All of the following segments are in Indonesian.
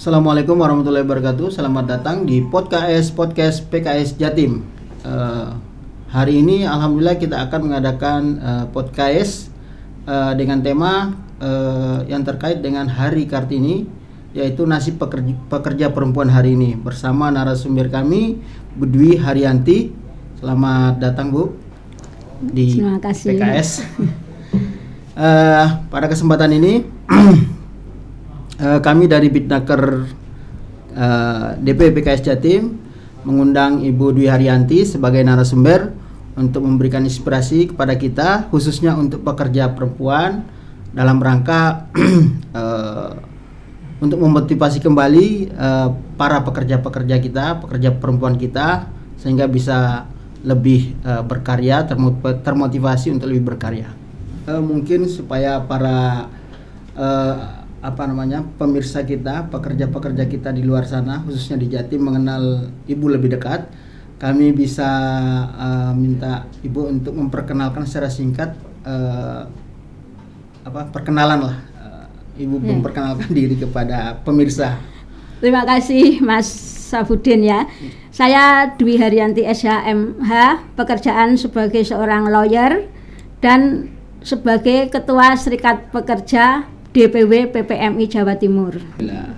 Assalamualaikum warahmatullahi wabarakatuh. Selamat datang di podcast PKS Jatim. Hari ini alhamdulillah kita akan mengadakan podcast dengan tema yang terkait dengan Hari Kartini, yaitu nasib pekerja perempuan hari ini, bersama narasumber kami Bu Dwi Haryanti. Selamat datang Bu di PKS. Pada kesempatan ini kami dari Bitnaker DP PKS Jatim mengundang Ibu Dwi Haryanti sebagai narasumber untuk memberikan inspirasi kepada kita, khususnya untuk pekerja perempuan, dalam rangka untuk memotivasi kembali para pekerja-pekerja kita, pekerja perempuan kita, sehingga bisa lebih berkarya, termotivasi untuk lebih berkarya. Mungkin supaya para pemirsa kita, pekerja-pekerja kita di luar sana, khususnya di Jatim, mengenal Ibu lebih dekat, kami bisa minta Ibu untuk memperkenalkan secara singkat, perkenalan lah, Ibu memperkenalkan diri kepada pemirsa. Terima kasih Mas Safudin ya. Saya Dwi Haryanti SHMH, pekerjaan sebagai seorang lawyer dan sebagai Ketua Serikat Pekerja DPW PPMI Jawa Timur.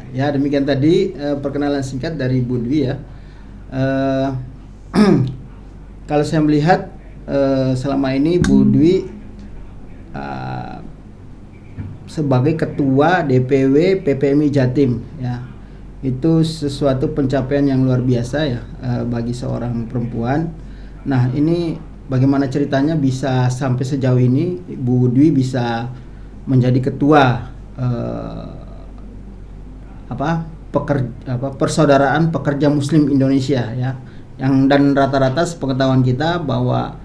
Ya, demikian tadi perkenalan singkat dari Bu Dwi ya. Kalau saya melihat selama ini Bu Dwi sebagai Ketua DPW PPMI Jatim ya, itu sesuatu pencapaian yang luar biasa ya bagi seorang perempuan. Nah, ini bagaimana ceritanya bisa sampai sejauh ini Bu Dwi bisa menjadi ketua persaudaraan pekerja Muslim Indonesia ya, yang dan rata-rata sepengetahuan kita bahwa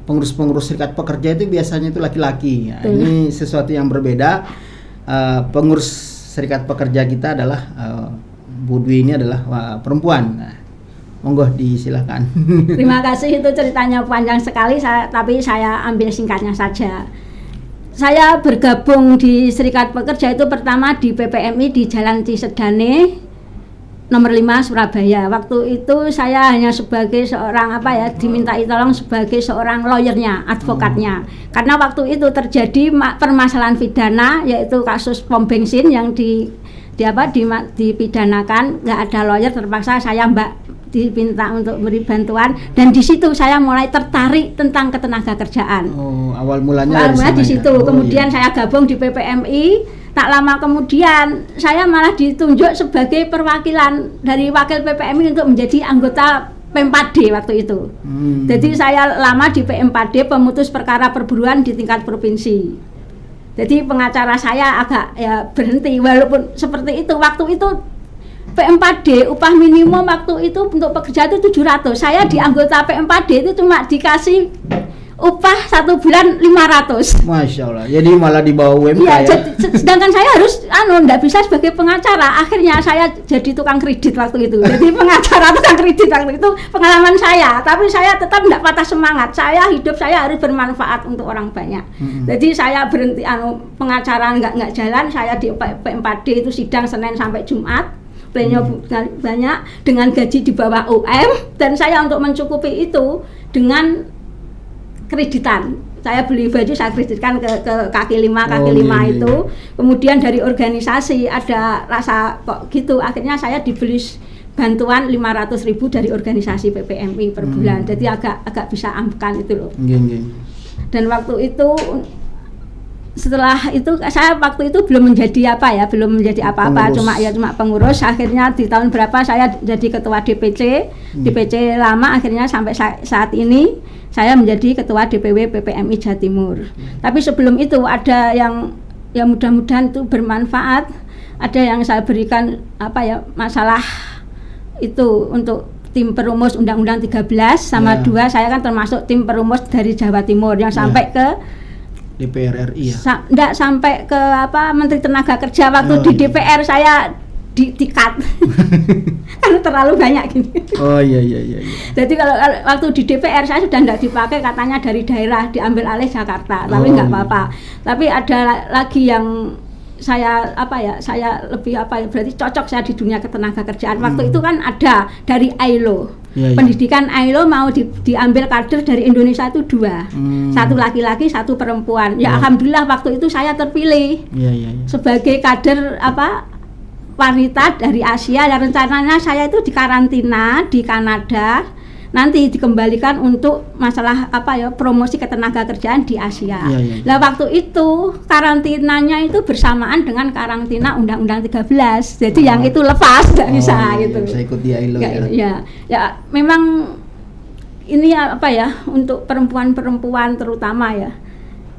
pengurus-pengurus serikat pekerja itu biasanya itu laki-laki ya. Ini sesuatu yang berbeda. Pengurus serikat pekerja kita adalah Bu Dwi ini adalah perempuan. Nah, monggo disilahkan. Terima kasih, itu ceritanya panjang sekali, tapi saya ambil singkatnya saja. Saya bergabung di Serikat Pekerja itu pertama di PPMI di Jalan Cisedane nomor 5 Surabaya. Waktu itu saya hanya sebagai seorang dimintai tolong sebagai seorang lawyernya, advokatnya. Karena waktu itu terjadi permasalahan pidana, yaitu kasus pom bensin yang dipidanakan, nggak ada lawyer, terpaksa saya diminta untuk beri bantuan, dan di situ saya mulai tertarik tentang ketenaga kerjaan. Awal mulanya di situ. Kemudian saya gabung di PPMI. Tak lama kemudian saya malah ditunjuk sebagai perwakilan dari wakil PPMI untuk menjadi anggota P4D waktu itu. Jadi saya lama di P4D, pemutus perkara perburuan di tingkat provinsi. Jadi pengacara saya agak berhenti, walaupun seperti itu. Waktu itu P4D upah minimum waktu itu untuk pekerja itu 700. Saya di anggota P4D itu cuma dikasih upah 1 bulan 500. Masya Allah. Jadi malah di bawah UMK ya. Sedangkan saya harus enggak bisa sebagai pengacara. Akhirnya saya jadi tukang kredit waktu itu. Jadi pengacara tukang kredit waktu itu pengalaman saya. Tapi saya tetap enggak patah semangat. Hidup saya harus bermanfaat untuk orang banyak. Jadi saya berhenti pengacara enggak jalan. Saya di P4D itu sidang Senin sampai Jumat. Plenyo banyak dengan gaji di bawah UM, dan saya untuk mencukupi itu dengan kreditan. Saya beli baju, saya kreditkan ke kaki lima itu. Kemudian dari organisasi ada rasa kok gitu, akhirnya saya dibeli bantuan 500.000 dari organisasi PPMI per bulan. Jadi agak bisa amkan itu loh. Dan waktu itu, setelah itu saya waktu itu belum menjadi apa-apa, cuma pengurus. Akhirnya di tahun berapa saya jadi ketua DPC lama, akhirnya sampai saat ini saya menjadi ketua DPW PPMI Jawa Timur. Tapi sebelum itu ada yang mudah-mudahan itu bermanfaat, ada yang saya berikan masalah itu untuk tim perumus Undang-Undang 13 sama 2. Saya kan termasuk tim perumus dari Jawa Timur yang sampai ke DPR RI ya? Enggak sampai ke Menteri Tenaga Kerja. Waktu di DPR saya di-cut karena terlalu banyak gini. Iya. Jadi kalau waktu di DPR saya sudah tidak dipakai, katanya dari daerah diambil alih Jakarta, tapi nggak apa-apa. Tapi ada lagi yang saya lebih berarti cocok saya di dunia ketenaga kerjaan. Waktu itu kan ada dari ILO. Pendidikan ILO mau diambil kader dari Indonesia itu 2. Satu laki-laki, satu perempuan. Ya alhamdulillah waktu itu saya terpilih. Sebagai kader wanita dari Asia. Ya rencananya saya itu dikarantina di Kanada. Nanti dikembalikan untuk masalah promosi ketenaga kerjaan di Asia. Nah waktu itu karantinanya itu bersamaan dengan karantina Undang-Undang 13. Jadi yang itu lepas nggak bisa gitu. Bisa ikut di ILO ya memang ini untuk perempuan-perempuan terutama ya.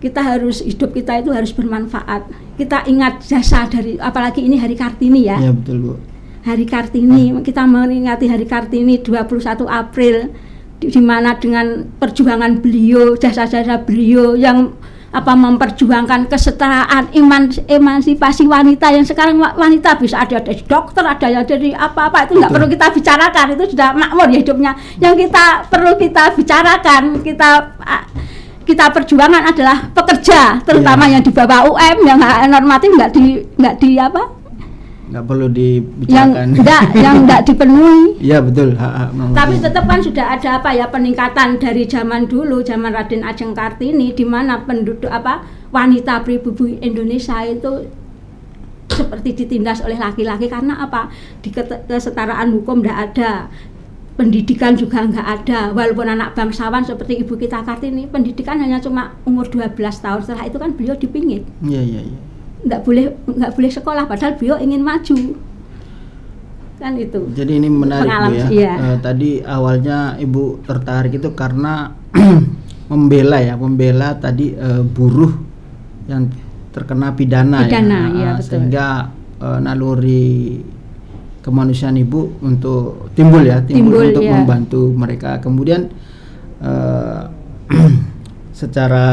Hidup kita itu harus bermanfaat. Kita ingat jasa dari, apalagi ini Hari Kartini ya. Iya betul Bu. Hari Kartini, kita memperingati Hari Kartini 21 April di mana dengan perjuangan beliau, jasa-jasa beliau yang memperjuangkan kesetaraan, emansipasi wanita yang sekarang wanita bisa ada dari dokter, ada yang dari apa-apa itu nggak perlu kita bicarakan, itu sudah makmur ya hidupnya. Yang kita perlu kita bicarakan, kita perjuangan adalah pekerja, terutama yang di bawah UM yang normatif nggak perlu dibicarakan, yang nggak dipenuhi. Iya betul. Tapi tetap kan sudah ada peningkatan dari zaman dulu, zaman Raden Ajeng Kartini, di mana penduduk wanita pribumi Indonesia itu seperti ditindas oleh laki-laki karena di kesetaraan hukum nggak ada, pendidikan juga nggak ada. Walaupun anak bangsawan seperti ibu kita Kartini, pendidikan hanya cuma umur 12 tahun. Setelah itu kan beliau dipingit. Iya. nggak boleh sekolah padahal beliau ingin maju kan itu. Jadi ini menarik Bu ya. Iya. Tadi awalnya Ibu tertarik itu karena membela tadi buruh yang terkena pidana ya. Iya, betul. Sehingga naluri kemanusiaan Ibu untuk timbul untuk membantu mereka. Kemudian secara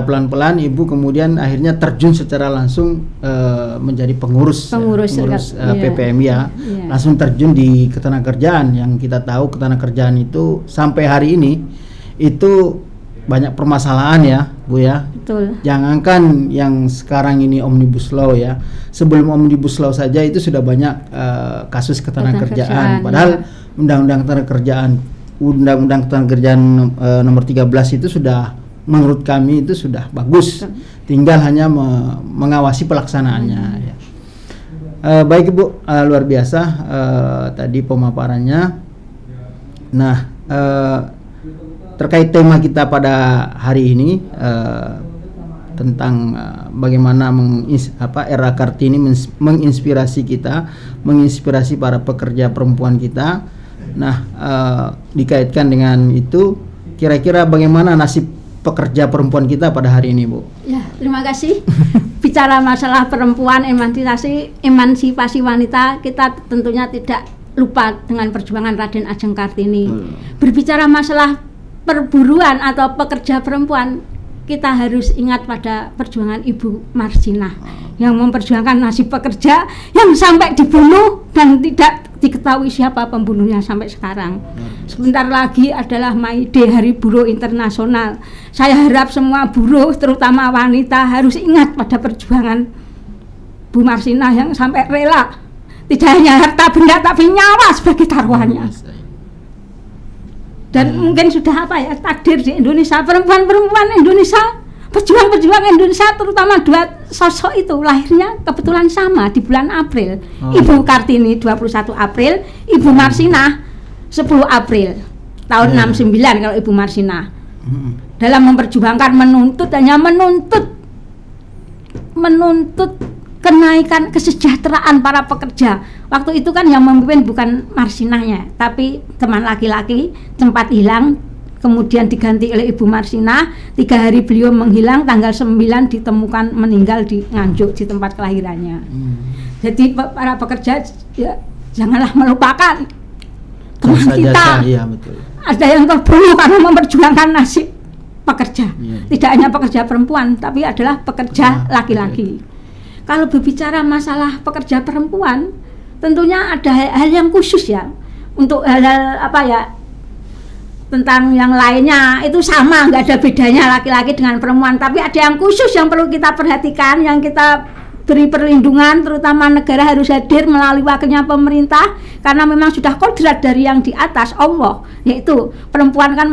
pelan-pelan Ibu kemudian akhirnya terjun secara langsung menjadi pengurus PPMI ya. Langsung terjun di ketenagakerjaan yang kita tahu ketenagakerjaan itu sampai hari ini itu banyak permasalahan ya Bu ya. Betul. Jangankan yang sekarang ini Omnibus Law ya. Sebelum Omnibus Law saja itu sudah banyak kasus ketenagakerjaan. Padahal Undang-Undang Ketenagakerjaan nomor 13 itu sudah menurut kami itu sudah bagus, tinggal hanya mengawasi pelaksanaannya ya. Baik Ibu, luar biasa tadi pemaparannya. Nah terkait tema kita pada hari ini tentang bagaimana era Kartini menginspirasi kita, menginspirasi para pekerja perempuan kita. Nah dikaitkan dengan itu, kira-kira bagaimana nasib pekerja perempuan kita pada hari ini Bu? Ya, terima kasih. Bicara masalah perempuan, emansipasi wanita, kita tentunya tidak lupa dengan perjuangan Raden Ajeng Kartini. Berbicara masalah perburuan atau pekerja perempuan, kita harus ingat pada perjuangan Ibu Marsinah yang memperjuangkan nasib pekerja yang sampai dibunuh dan tidak diketahui siapa pembunuhnya sampai sekarang. Sebentar lagi adalah May Day, Hari Buruh Internasional. Saya harap semua buruh, terutama wanita, harus ingat pada perjuangan Bu Marsinah yang sampai rela tidak hanya harta benda tapi nyawa sebagai taruhannya. Dan mungkin sudah takdir di Indonesia, perempuan-perempuan Indonesia, pejuang-pejuang Indonesia, terutama dua sosok itu lahirnya kebetulan sama di bulan April. Ibu Kartini 21 April, Ibu Marsinah 10 April tahun 69 kalau Ibu Marsinah. Dalam memperjuangkan menuntut kenaikan kesejahteraan para pekerja. Waktu itu kan yang memimpin bukan Marsinahnya, tapi teman laki-laki sempat hilang, kemudian diganti oleh Ibu Marsinah. 3 hari beliau menghilang, tanggal 9 ditemukan meninggal di Nganjuk, di tempat kelahirannya. Jadi para pekerja ya, janganlah melupakan teman kita. Iya, betul. Ada yang terbunuh karena memperjuangkan nasib pekerja. Tidak hanya pekerja perempuan, tapi adalah pekerja laki-laki. Kalau berbicara masalah pekerja perempuan, tentunya ada hal yang khusus ya. Untuk hal-hal tentang yang lainnya itu sama, nggak ada bedanya laki-laki dengan perempuan. Tapi ada yang khusus yang perlu kita perhatikan, yang kita beri perlindungan, terutama negara harus hadir melalui wakilnya pemerintah, karena memang sudah kodrat dari yang di atas Allah, yaitu perempuan kan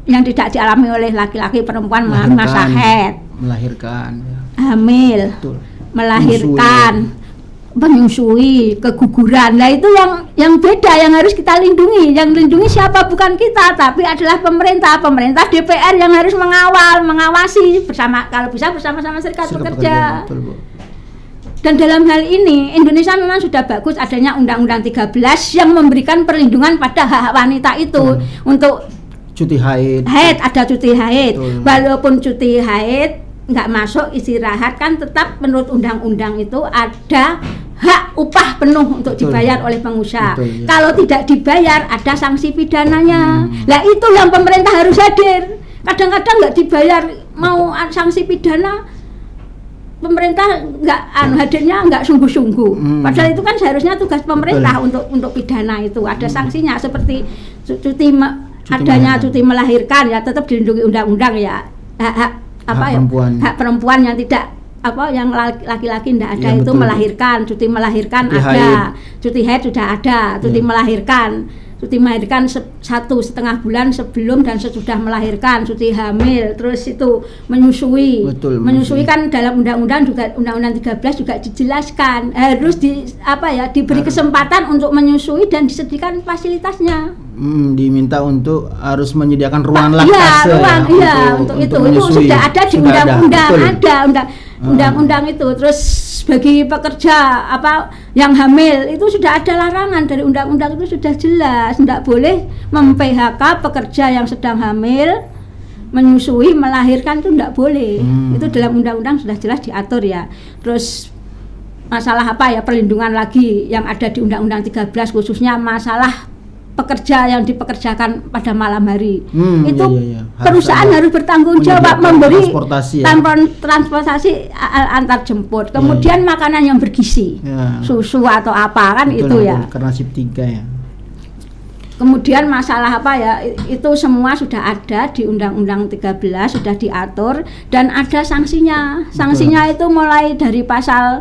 yang tidak dialami oleh laki-laki, perempuan mengalami masa haid, melahirkan, hamil, betul. melahirkan, menyusui, keguguran. Nah itu yang beda, yang harus kita lindungi. Yang lindungi siapa? Bukan kita, tapi adalah pemerintah DPR yang harus mengawasi bersama, kalau bisa bersama-sama serikat pekerja. Betul, Bu. Dan dalam hal ini Indonesia memang sudah bagus adanya Undang-Undang 13 yang memberikan perlindungan pada hak wanita itu untuk cuti haid. Ada cuti haid. Betul. Walaupun cuti haid nggak masuk istirahat, kan tetap menurut undang-undang itu ada hak upah penuh untuk dibayar oleh pengusaha. Betul, ya. Kalau tidak dibayar ada sanksi pidananya. Lah itu yang pemerintah harus hadir. Kadang-kadang nggak dibayar mau sanksi pidana, pemerintah nggak hadirnya nggak sungguh-sungguh. Padahal itu kan seharusnya tugas pemerintah untuk pidana itu ada sanksinya, seperti cuti melahirkan ya tetap dilindungi undang-undang ya. Hak perempuan yang tidak yang laki-laki tidak ada ya, itu betul. Melahirkan, cuti melahirkan cuti ada, cuti haid sudah ada, cuti melahirkan 1,5 bulan sebelum dan sesudah melahirkan, cuti hamil, terus itu menyusui. Betul, menyusui kan dalam undang-undang juga, Undang-Undang 13 juga dijelaskan harus diberi kesempatan untuk menyusui dan disediakan fasilitasnya. Diminta untuk harus menyediakan ruang laktase untuk itu sudah ada di undang-undang, undang-undang itu. Terus bagi pekerja yang hamil itu sudah ada larangan dari undang-undang, itu sudah jelas tidak boleh mem-PHK pekerja yang sedang hamil, menyusui, melahirkan, itu tidak boleh. Itu dalam undang-undang sudah jelas diatur ya. Terus masalah perlindungan lagi yang ada di Undang-Undang 13 khususnya masalah pekerja yang dipekerjakan pada malam hari. Itu perusahaan harus bertanggung jawab memberi transportasi antar jemput, kemudian makanan yang bergizi, susu atau apa kan. Betul, itu ya karena SIP 3 ya. Kemudian masalah itu semua sudah ada di Undang-Undang 13, sudah diatur dan ada sanksinya. Sanksinya itu mulai dari pasal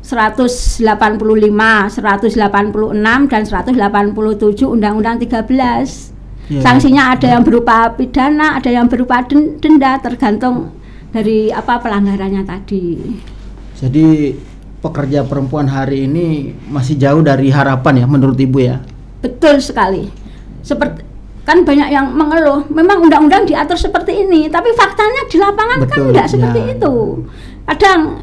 185, 186 dan 187 Undang-Undang 13. Sanksinya ada yang berupa pidana, ada yang berupa denda, tergantung dari pelanggarannya tadi. Jadi pekerja perempuan hari ini masih jauh dari harapan ya menurut Ibu ya? Betul sekali. Seperti kan banyak yang mengeluh, memang undang-undang diatur seperti ini, tapi faktanya di lapangan kan tidak seperti itu. Kadang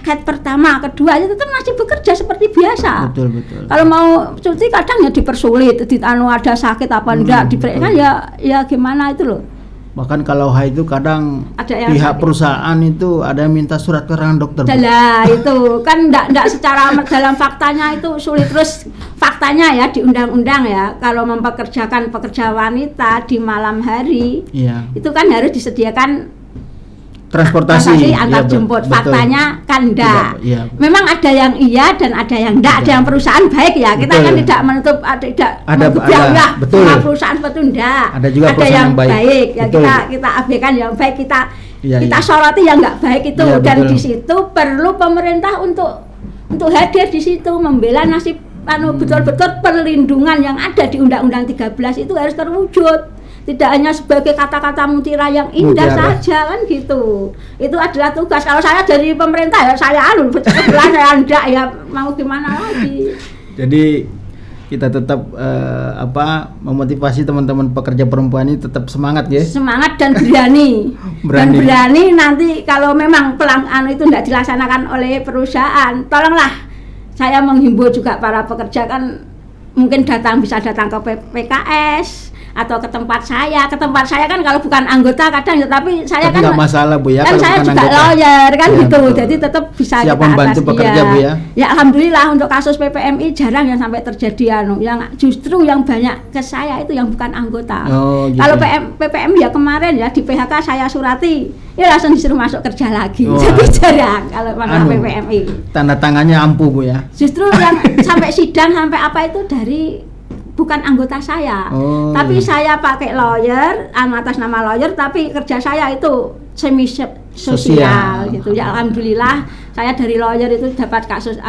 head pertama, kedua itu tetap masih bekerja seperti biasa. Betul. Kalau mau cuti kadang ya dipersulit, ada sakit apa enggak, kan ya gimana itu loh. Bahkan kalau haid itu kadang pihak perusahaan itu ada yang minta surat keterangan dokter. Lah itu kan enggak secara dalam faktanya itu sulit. Terus faktanya ya di undang-undang ya, kalau mempekerjakan pekerja wanita di malam hari, itu kan harus disediakan transportasi antar jemput. Faktanya kan enggak. Memang ada yang iya dan ada yang enggak. Ada yang perusahaan baik ya. Kita kan tidak menutup semua perusahaan seperti enggak. Ada juga yang baik. Ya kita abaikan yang baik, kita soroti yang enggak baik itu. Dan di situ perlu pemerintah untuk hadir di situ membela nasib betul-betul perlindungan yang ada di Undang-Undang 13 itu harus terwujud. Tidak hanya sebagai kata-kata mutiara yang indah saja kan gitu. Itu adalah tugas. Kalau saya dari pemerintah ya saya saya enggak ya mau gimana lagi. Jadi kita tetap memotivasi teman-teman pekerja perempuan ini tetap semangat ya. Semangat dan berani. Dan berani nanti kalau memang itu tidak dilaksanakan oleh perusahaan, tolonglah saya menghimbau juga para pekerja kan mungkin bisa datang ke PKS atau ke tempat saya kan kalau bukan anggota kadang ya, tapi saya kan nggak masalah Bu ya, kan saya juga lawyer kan gitu, betul. Jadi tetap bisa siap kita membantu pekerja Bu ya. Ya alhamdulillah untuk kasus PPMI jarang yang sampai terjadi yang justru yang banyak ke saya itu yang bukan anggota. Gitu. Kalau PPMI ya kemarin ya di PHK saya surati ya langsung disuruh masuk kerja lagi. Jadi jarang kalau PPMI. Tanda tangannya ampuh Bu ya. Justru yang sampai sidang sampai apa itu dari bukan anggota saya. Tapi saya pakai lawyer, atas nama lawyer, tapi kerja saya itu semi sosial gitu ya. Alhamdulillah saya dari lawyer itu dapat kasus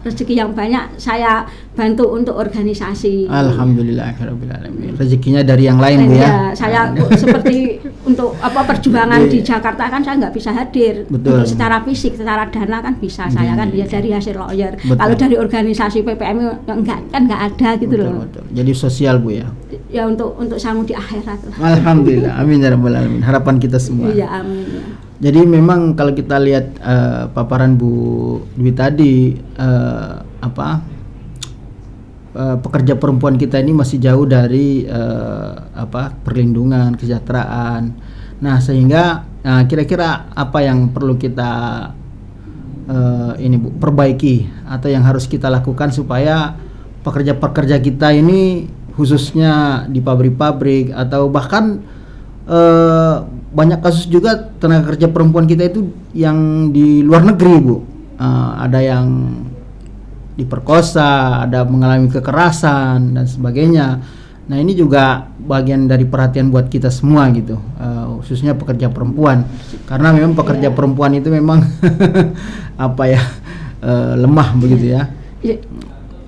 rezeki yang banyak, saya bantu untuk organisasi. Alhamdulillahirabbil alamin. Rezekinya dari yang lain Bu ya. Saya seperti untuk perjuangan di Jakarta kan saya nggak bisa hadir. Betul. Untuk secara fisik, secara dana kan bisa saya kan dia dari hasil lawyer. Betul. Kalau dari organisasi PPM nggak ada gitu loh. Betul. Jadi sosial Bu ya. Ya untuk sanggup di akhirat. Alhamdulillah, amin ya rabbal alamin. Harapan kita semua. Iya, amin. Ya. Jadi memang kalau kita lihat paparan Bu Dwi tadi pekerja perempuan kita ini masih jauh dari perlindungan, kesejahteraan. Nah, sehingga kira-kira apa yang perlu kita Bu perbaiki atau yang harus kita lakukan supaya pekerja-pekerja kita ini khususnya di pabrik-pabrik atau bahkan banyak kasus juga tenaga kerja perempuan kita itu yang di luar negeri Bu, ada yang diperkosa, ada mengalami kekerasan dan sebagainya. Nah ini juga bagian dari perhatian buat kita semua gitu, khususnya pekerja perempuan, karena memang pekerja perempuan itu memang lemah begitu ya.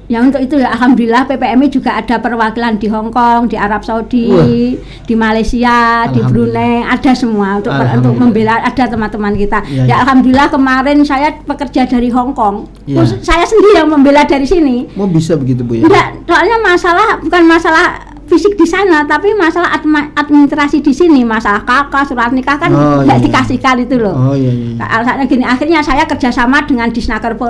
Ya untuk itu ya alhamdulillah PPMI juga ada perwakilan di Hong Kong, di Arab Saudi, di Malaysia, di Brunei, ada semua untuk membela, ada teman-teman kita. Ya alhamdulillah kemarin saya pekerja dari Hong Kong, saya sendiri yang membela dari sini. Mau bisa begitu Bu ya? Enggak, soalnya bukan masalah fisik di sana, tapi masalah administrasi di sini, masalah kakak, surat nikah kan nggak dikasihkan itu loh. Alasannya gini, akhirnya saya kerjasama dengan Disnaker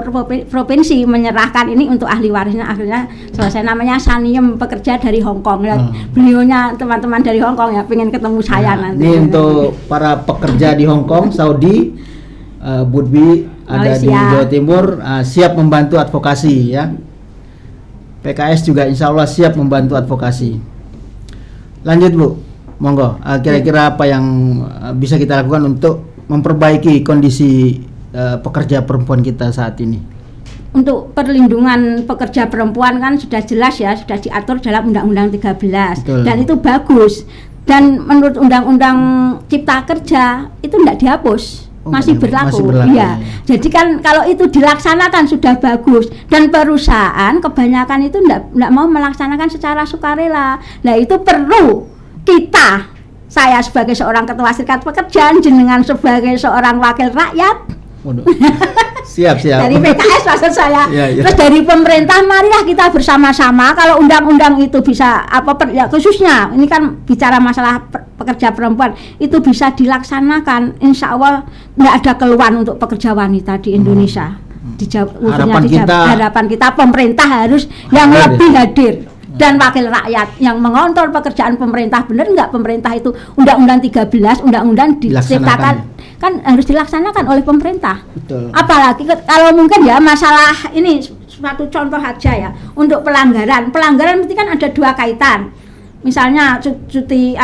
provinsi menyerahkan ini untuk ahli warisnya, akhirnya selesai. Namanya Saniem, pekerja dari Hong Kong. Beliaunya teman-teman dari Hong Kong ya pengen ketemu saya nanti. Ini untuk para pekerja di Hong Kong, Saudi, Bu Dwi ada di Jawa Timur, siap membantu advokasi ya. PKS juga insya Allah siap membantu advokasi. Lanjut Bu, monggo. Kira-kira apa yang bisa kita lakukan untuk memperbaiki kondisi pekerja perempuan kita saat ini? Untuk perlindungan pekerja perempuan kan sudah jelas ya, sudah diatur dalam Undang-Undang 13. Betul. Dan itu bagus. Dan menurut Undang-Undang Cipta Kerja itu tidak dihapus. Masih berlaku. Iya. Jadi kan kalau itu dilaksanakan sudah bagus, dan perusahaan kebanyakan itu enggak mau melaksanakan secara sukarela. Nah, itu perlu saya sebagai seorang ketua serikat pekerjaan, jenengan sebagai seorang wakil rakyat. Siap. Dari PKS maksud saya. Ya. Terus dari pemerintah, marilah kita bersama-sama kalau undang-undang itu bisa khususnya ini kan bicara masalah pekerja perempuan itu bisa dilaksanakan, insya Allah nggak ada keluhan untuk pekerja wanita di Indonesia. Harapan kita pemerintah harus yang lebih hadir dan wakil rakyat yang mengontrol pekerjaan pemerintah. Benar nggak pemerintah itu Undang-Undang 13, undang-undang diciptakan kan harus dilaksanakan oleh pemerintah. Betul. Apalagi kalau mungkin ya masalah ini suatu contoh aja ya untuk pelanggaran mesti kan ada dua kaitan. Misalnya cuti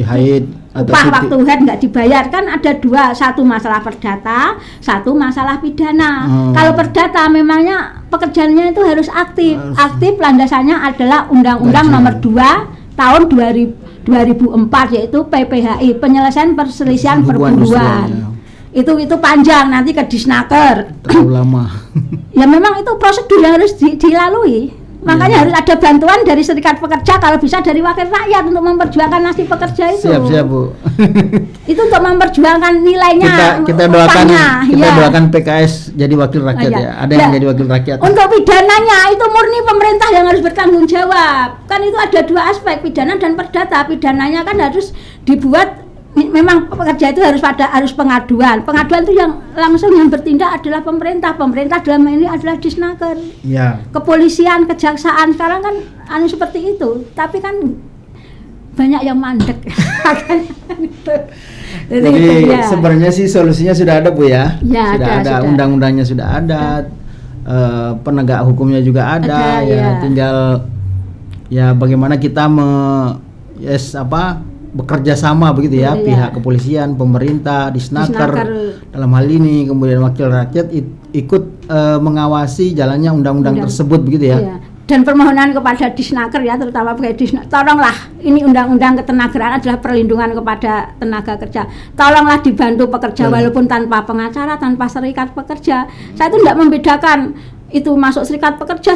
haid atau upah waktu haid nggak dibayar kan ada dua, satu masalah perdata, satu masalah pidana. Kalau perdata memangnya pekerjaannya itu harus aktif landasannya adalah Undang-Undang Nomor 2 Tahun 2004 yaitu PPHI, penyelesaian perselisihan perburuan. Itu panjang, nanti ke Disnaker. Terlalu lama. Ya memang itu prosedur yang harus dilalui. Makanya harus ada bantuan dari serikat pekerja, kalau bisa dari wakil rakyat untuk memperjuangkan nasib pekerja itu. Siap Bu. Itu untuk memperjuangkan nilainya. Kita doakan PKS jadi wakil rakyat ya. Ada yang jadi wakil rakyat. Untuk pidananya itu murni pemerintah yang harus bertanggung jawab. Kan itu ada dua aspek, pidana dan perdata. Pidananya kan harus dibuat, memang pekerja itu harus pengaduan itu yang langsung yang bertindak adalah pemerintah dalam ini adalah Disnaker, kepolisian, kejaksaan. Sekarang kan seperti itu, tapi kan banyak yang mandek. Jadi sebenarnya sih solusinya sudah ada Bu ya, sudah ada. Undang-undangnya sudah ada, penegak hukumnya juga ada, tinggal ya bagaimana kita bekerja sama begitu ya, pihak kepolisian, pemerintah, Disnaker dalam hal ini, kemudian wakil rakyat ikut mengawasi jalannya undang-undang tersebut begitu ya. dan permohonan kepada Disnaker ya, terutama pegawai Disnaker, tolonglah, ini undang-undang ketenagaraan adalah perlindungan kepada tenaga kerja, tolonglah dibantu pekerja walaupun tanpa pengacara, tanpa serikat pekerja. Saya itu tidak membedakan itu masuk serikat pekerja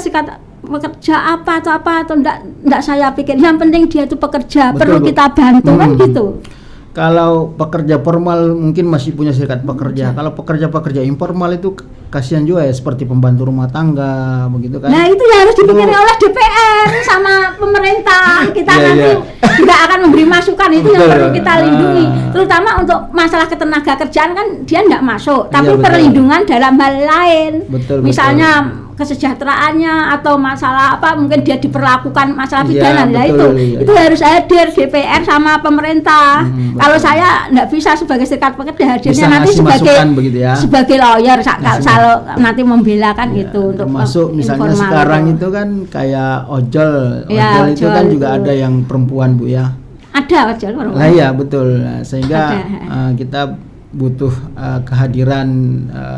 apa atau enggak saya pikir, yang penting dia itu pekerja, perlu kita bantu kan gitu. Kalau pekerja formal mungkin masih punya serikat pekerja. Kalau pekerja informal itu kasihan juga ya, seperti pembantu rumah tangga begitu kan. Nah, itu yang harus dipikirkan oleh DPR sama pemerintah. Kita nanti juga akan memberi masukan, itu yang perlu kita lindungi. Terutama untuk masalah ketenaga kerjaan kan dia enggak masuk, tapi perlindungan dalam hal lain. Misalnya kesejahteraannya atau masalah apa, mungkin dia diperlakukan masalah pidana, itu harus hadir DPR sama pemerintah. Kalau saya nggak bisa sebagai serikat pekerja, hadirnya nanti sebagai lawyer kalau nanti membela kan itu untuk termasuk misalnya sekarang itu kan kayak ojol itu kan juga ada yang perempuan Bu ya. Ada ojol perempuan. Nah iya betul, sehingga kita butuh kehadiran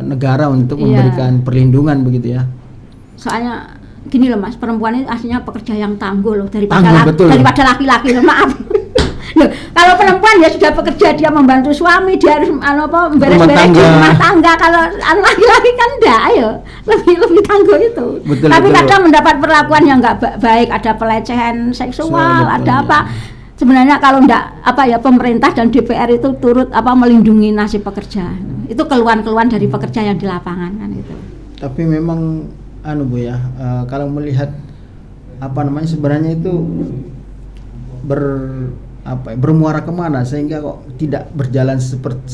negara untuk memberikan perlindungan begitu ya. Soalnya gini loh Mas, perempuan itu aslinya pekerja yang tangguh loh daripada laki-laki loh, maaf. Loh, kalau perempuan ya sudah bekerja, dia membantu suami, dia harus beres-beres di rumah tangga. Kalau laki-laki kan enggak, ayo lebih tangguh itu. Tapi kadang mendapat perlakuan yang enggak baik, ada pelecehan seksual, ada apa. Sebenarnya kalau enggak pemerintah dan DPR itu turut melindungi nasib pekerja. Itu keluhan-keluhan dari pekerja yang di lapangan kan itu. Tapi memang Bu ya, kalau melihat sebenarnya itu bermuara kemana sehingga kok tidak berjalan seperti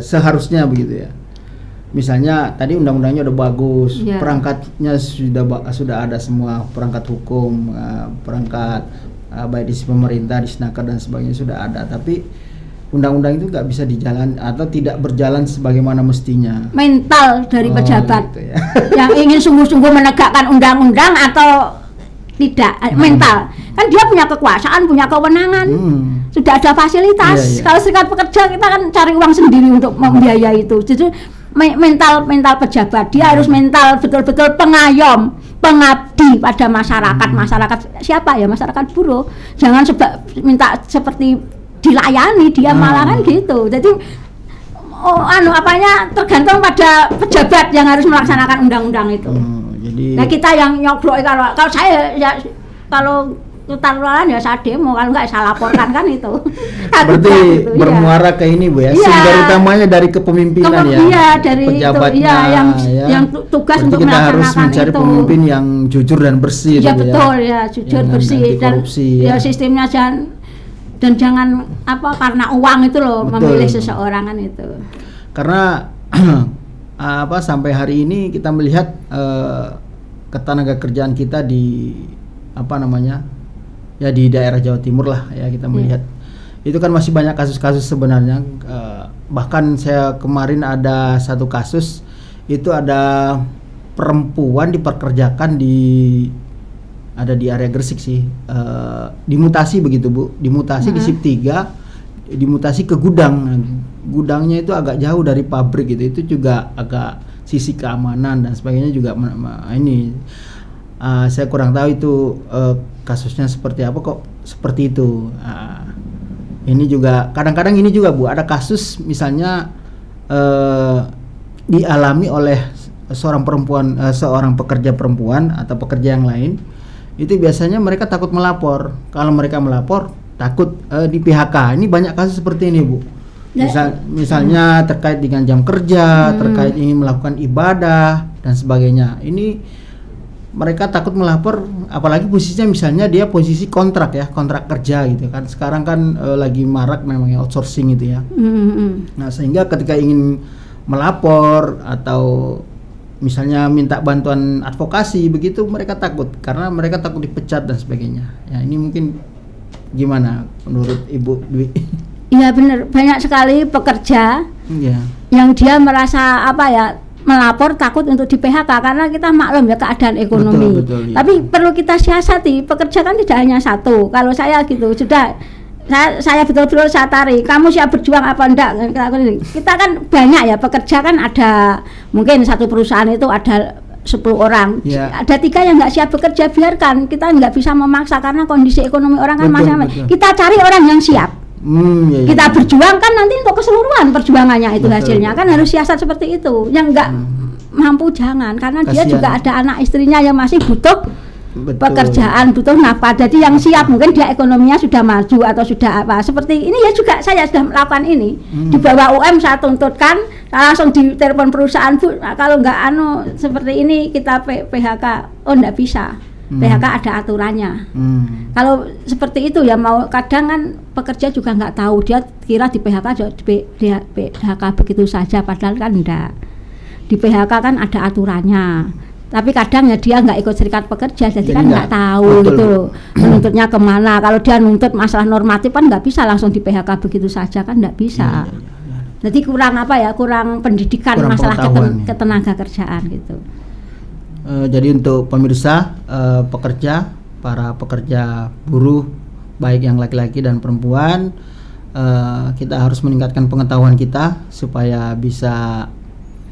seharusnya begitu ya. Misalnya tadi undang-undangnya udah bagus, perangkatnya sudah ada semua, perangkat hukum, perangkat baik di pemerintah, di Disnaker dan sebagainya sudah ada, tapi undang-undang itu nggak bisa dijalan atau tidak berjalan sebagaimana mestinya. Mental dari pejabat gitu ya. yang ingin sungguh-sungguh menegakkan undang-undang atau tidak, mental kan dia punya kekuasaan, punya kewenangan, sudah ada fasilitas. Kalau serikat pekerja kita kan cari uang sendiri untuk membiayai itu. Jadi mental pejabat dia harus mental betul-betul pengayom, pengabdi pada masyarakat siapa ya, masyarakat buruh. Jangan minta seperti dilayani dia malah kan gitu. Jadi tergantung pada pejabat yang harus melaksanakan undang-undang itu. Nah kita yang nyogrok, kalau saya ya kalau ketaruhan ya saya demo, kalau enggak saya laporkan kan itu. Berarti gitu, bermuara ke ini Bu ya, sumber utamanya dari kepemimpinan dari pejabatnya itu, yang tugas berarti untuk kita melaksanakan harus mencari pemimpin yang jujur dan bersih. Ya betul ya, jujur bersih dan sistemnya jangan karena uang itu loh memilih seseorang kan itu. Karena sampai hari ini kita melihat ketenaga kerjaan kita di di daerah Jawa Timur lah ya, kita melihat itu kan masih banyak kasus-kasus sebenarnya. Bahkan saya kemarin ada satu kasus, itu ada perempuan dipekerjakan di area Gresik sih, dimutasi begitu Bu, dimutasi di SIP 3, dimutasi ke gudang. Gudangnya itu agak jauh dari pabrik gitu, itu juga agak sisi keamanan dan sebagainya juga saya kurang tahu itu kasusnya seperti apa kok seperti itu. Ini juga kadang-kadang ini juga Bu, ada kasus misalnya dialami oleh seorang pekerja perempuan atau pekerja yang lain, itu biasanya mereka takut melapor. Kalau mereka melapor takut di PHK. Ini banyak kasus seperti ini Bu. Misalnya terkait dengan jam kerja, terkait ingin melakukan ibadah dan sebagainya. Ini mereka takut melapor, apalagi posisinya misalnya dia posisi kontrak kerja gitu kan. Sekarang kan lagi marak memang outsourcing itu ya. Nah sehingga ketika ingin melapor atau misalnya minta bantuan advokasi begitu, mereka takut karena mereka takut dipecat dan sebagainya. Ya ini mungkin gimana menurut Ibu Dwi? Iya benar, banyak sekali pekerja yang dia merasa melapor takut untuk di PHK karena kita maklum ya keadaan ekonomi. Betul, tapi perlu kita siasati, pekerja kan tidak hanya satu. Kalau saya gitu sudah saya betul-betul saya tarik, kamu siap berjuang apa enggak? Kita kan banyak ya pekerja, kan ada mungkin satu perusahaan itu ada 10 orang, ada 3 yang nggak siap bekerja, biarkan, kita nggak bisa memaksa karena kondisi ekonomi orang kan macam-macam. Kita cari orang yang siap. Kita berjuang kan nanti untuk keseluruhan perjuangannya itu hasilnya kan harus siasat seperti itu. Yang nggak mampu jangan, karena dia juga ada anak istrinya yang masih butuh pekerjaan, butuh nafkah. Jadi yang siap mungkin dia ekonominya sudah maju atau sudah apa. Seperti ini ya juga saya sudah melakukan ini. Di bawah UM saya tuntutkan, langsung ditelepon perusahaan, Bu, kalau nggak seperti ini kita PHK. Oh enggak bisa. PHK ada aturannya. Kalau seperti itu ya mau kadang kan pekerja juga nggak tahu, dia kira di PHK di PHK begitu saja, padahal kan enggak. Di PHK kan ada aturannya. Tapi kadang ya dia nggak ikut serikat pekerja, jadi kan nggak tahu gitu menuntutnya kemana. Kalau dia nuntut masalah normatif kan nggak bisa langsung di PHK begitu saja, kan nggak bisa. Jadi kurang kurang pendidikan, kurang masalah ketenaga kerjaan gitu. Jadi untuk pemirsa para pekerja buruh baik yang laki-laki dan perempuan, kita harus meningkatkan pengetahuan kita supaya bisa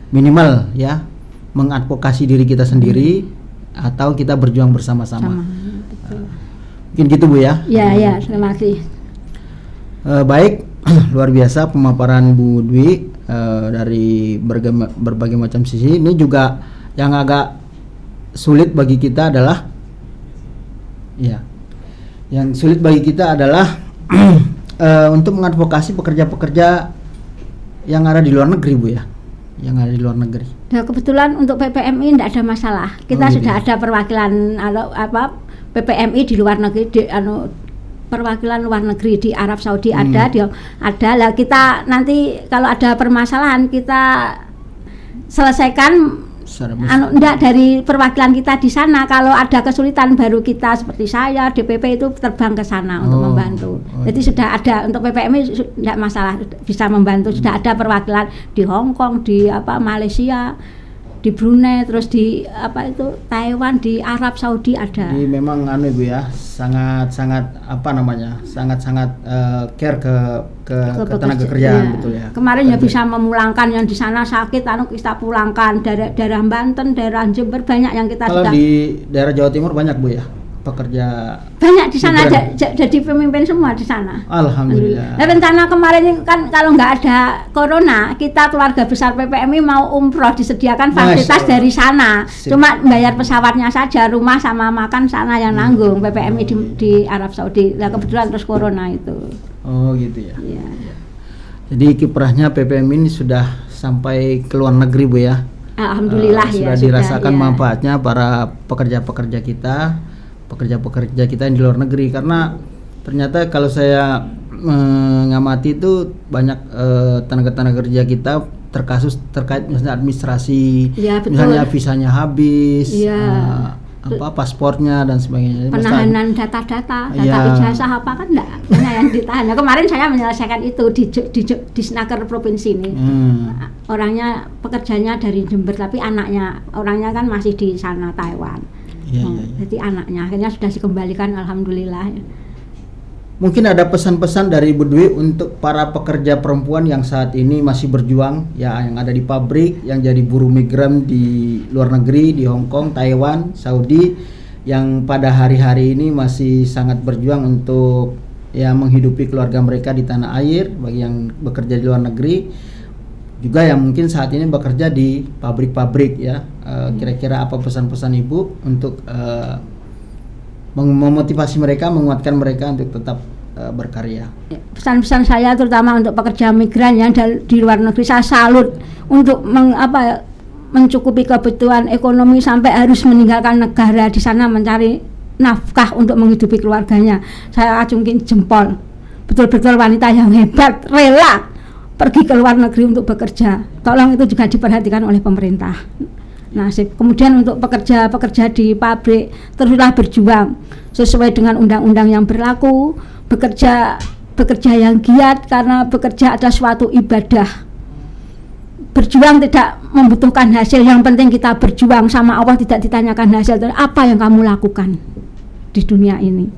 minimal ya mengadvokasi diri kita sendiri atau kita berjuang bersama-sama. Mungkin gitu Bu ya. Ya, terima kasih. Baik, luar biasa pemaparan Bu Dwi dari berbagai macam sisi. Ini juga yang agak sulit bagi kita adalah untuk mengadvokasi pekerja-pekerja yang ada di luar negeri Bu ya. Yang ada di luar negeri. Nah, kebetulan untuk PPMI tidak ada masalah. Kita sudah ada perwakilan PPMI di luar negeri, perwakilan luar negeri di Arab Saudi ada lah. Kita nanti kalau ada permasalahan kita selesaikan dari perwakilan kita di sana. Kalau ada kesulitan baru kita seperti saya DPP itu terbang ke sana untuk membantu. Jadi sudah ada untuk PPMI tidak masalah, bisa membantu. Sudah ada perwakilan di Hong Kong, di Malaysia, di Brunei, terus di Taiwan, di Arab Saudi ada. Jadi memang Bu ya, sangat care ke tenaga kerjaan, betul ya. Kemarin ya bisa memulangkan yang di sana sakit, kita pulangkan daerah Banten, daerah Jember, banyak yang kita kalau di daerah Jawa Timur banyak Bu ya pekerja banyak di sana jadi pemimpin semua di sana. Alhamdulillah. Nah, rencana kemarin kan kalau nggak ada corona, kita keluarga besar PPMI mau umroh, disediakan fasilitas dari sana. Cuma bayar pesawatnya saja, rumah sama makan sana yang nanggung PPMI di Arab Saudi. Nah, kebetulan terus corona itu. Oh gitu ya. Iya. Jadi kiprahnya PPMI ini sudah sampai ke luar negeri Bu ya. Alhamdulillah sudah dirasakan manfaatnya para pekerja-pekerja kita yang di luar negeri, karena ternyata kalau saya mengamati itu banyak tenaga kerja kita terkait misalnya administrasi, misalnya visanya habis, paspornya dan sebagainya. Penahanan data ijazah apa kan enggak yang ditahan. Nah, kemarin saya menyelesaikan itu di Snaker provinsi ini. Orangnya pekerjanya dari Jember tapi orangnya kan masih di sana Taiwan. Jadi anaknya akhirnya sudah dikembalikan, alhamdulillah. Mungkin ada pesan-pesan dari Bu Dwi untuk para pekerja perempuan yang saat ini masih berjuang ya, yang ada di pabrik, yang jadi buruh migran di luar negeri, di Hong Kong, Taiwan, Saudi, yang pada hari-hari ini masih sangat berjuang untuk ya menghidupi keluarga mereka di tanah air, bagi yang bekerja di luar negeri, juga yang mungkin saat ini bekerja di pabrik-pabrik ya. Kira-kira apa pesan-pesan Ibu untuk memotivasi mereka, menguatkan mereka untuk tetap berkarya? Pesan-pesan saya terutama untuk pekerja migran yang di luar negeri, saya salut untuk mencukupi kebutuhan ekonomi sampai harus meninggalkan negara di sana mencari nafkah untuk menghidupi keluarganya. Saya acungin jempol, betul-betul wanita yang hebat, rela pergi ke luar negeri untuk bekerja. Tolong itu juga diperhatikan oleh pemerintah. Nasib. Kemudian untuk pekerja di pabrik, teruslah berjuang sesuai dengan undang-undang yang berlaku, bekerja yang giat karena bekerja adalah suatu ibadah. Berjuang tidak membutuhkan hasil, yang penting kita berjuang sama Allah, tidak ditanyakan hasil. Apa yang kamu lakukan di dunia ini?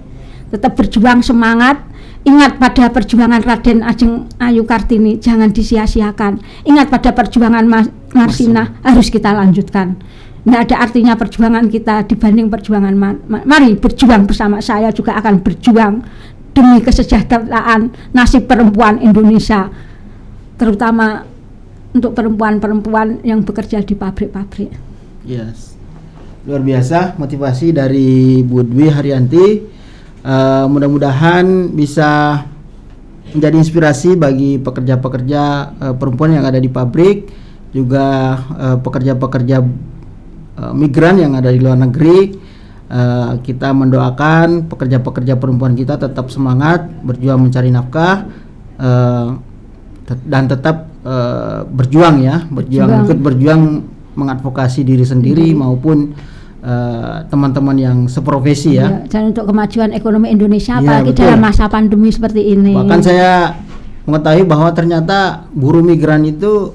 Tetap berjuang, semangat. Ingat pada perjuangan Raden Ajeng Ayu Kartini, jangan disia-siakan. Ingat pada perjuangan Marsina, harus kita lanjutkan. nggak ada artinya perjuangan kita dibanding perjuangan mari berjuang bersama. Saya juga akan berjuang demi kesejahteraan nasib perempuan Indonesia, terutama untuk perempuan-perempuan yang bekerja di pabrik-pabrik. Yes, luar biasa motivasi dari Bu Dwi Haryanti. Mudah-mudahan bisa menjadi inspirasi bagi pekerja-pekerja perempuan yang ada di pabrik, juga pekerja-pekerja migran yang ada di luar negeri. Kita mendoakan pekerja-pekerja perempuan kita tetap semangat berjuang mencari nafkah, dan tetap berjuang ikut berjuang mengadvokasi diri sendiri maupun teman-teman yang seprofesi ya. Dan untuk kemajuan ekonomi Indonesia apalagi betul. dalam masa pandemi seperti ini. Bahkan saya mengetahui bahwa ternyata buruh migran itu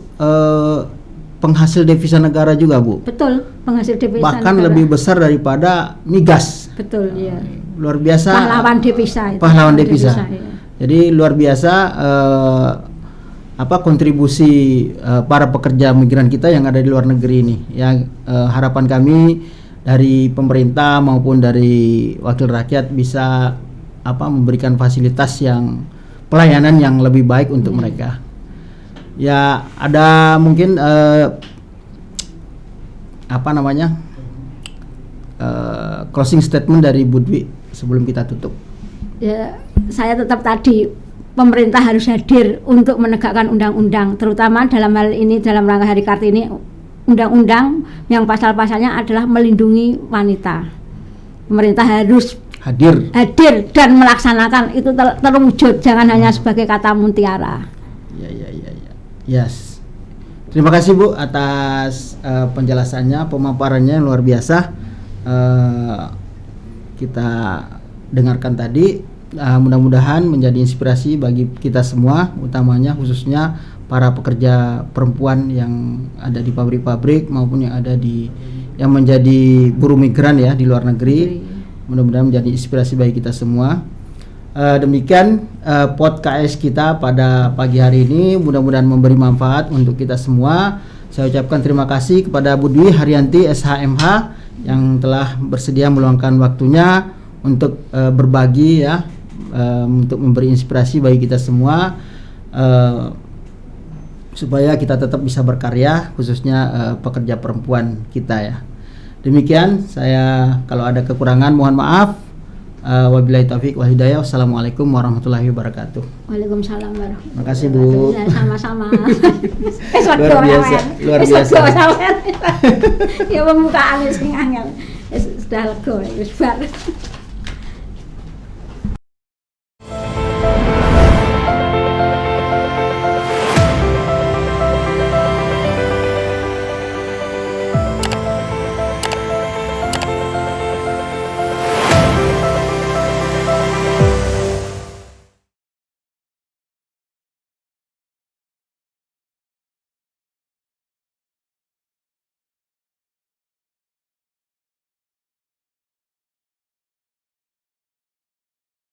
penghasil devisa negara juga, Bu. Betul, penghasil devisa Bahkan negara. lebih besar daripada migas. Betul, iya. Luar biasa. Pahlawan devisa itu. Pahlawan devisa. Iya. Jadi luar biasa kontribusi para pekerja migran kita yang ada di luar negeri ini. Yang harapan kami dari pemerintah maupun dari wakil rakyat bisa memberikan fasilitas yang pelayanan yang lebih baik untuk mereka. Ya, ada mungkin closing statement dari Bu Dwi sebelum kita tutup. Ya, saya tetap tadi pemerintah harus hadir untuk menegakkan undang-undang, terutama dalam hal ini dalam rangka Hari Kartini, undang-undang yang pasal-pasalnya adalah melindungi wanita. Pemerintah harus hadir dan melaksanakan itu terwujud, jangan hanya sebagai kata mutiara. Yes. Terima kasih Bu atas penjelasannya, pemaparannya yang luar biasa. Kita dengarkan tadi, mudah-mudahan menjadi inspirasi bagi kita semua, utamanya khususnya para pekerja perempuan yang ada di pabrik-pabrik maupun yang ada yang menjadi buruh migran ya di luar negeri. Mudah-mudahan menjadi inspirasi bagi kita semua. Demikian podcast kita pada pagi hari ini, mudah-mudahan memberi manfaat untuk kita semua. Saya ucapkan terima kasih kepada Bu Dwi Haryanti SHMH yang telah bersedia meluangkan waktunya untuk berbagi ya, untuk memberi inspirasi bagi kita semua, supaya kita tetap bisa berkarya, khususnya pekerja perempuan kita ya. Demikian, saya kalau ada kekurangan mohon maaf. Wabillahi taufiq wal hidayah. Wassalamualaikum warahmatullahi wabarakatuh. Waalaikumsalam warahmatullahi wabarakatuh. Terima kasih Bu. Sama-sama. Luar biasa, luar biasa. Ya pembukaan sing angel. Sudah lega wis bar.